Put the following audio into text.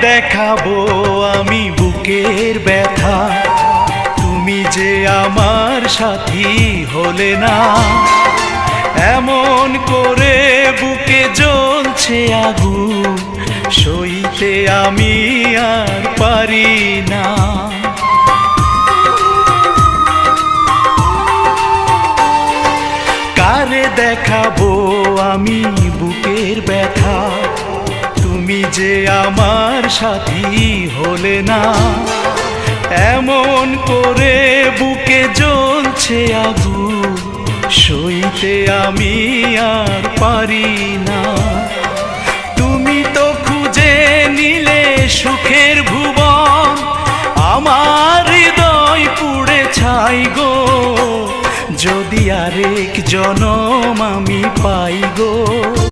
দেখাবো আমি বুকের ব্যথা, তুমি যে আমার সাথী হলে না। এমন করে বুকে জ্বলছে আগুন, সইতে আমি আর পারি না। কারে দেখাবো আমি বুকের ব্যথা, তুমি যে আমার সাথী হলে না। এমন করে বুকে জ্বলছে আগুন, সইতে আমি আর পারি না। তুমি তো খুঁজে নিলে সুখের ভুবন, আমার হৃদয় পুড়ে ছাই গো। যদি আরেক জনম আমি পাই গো,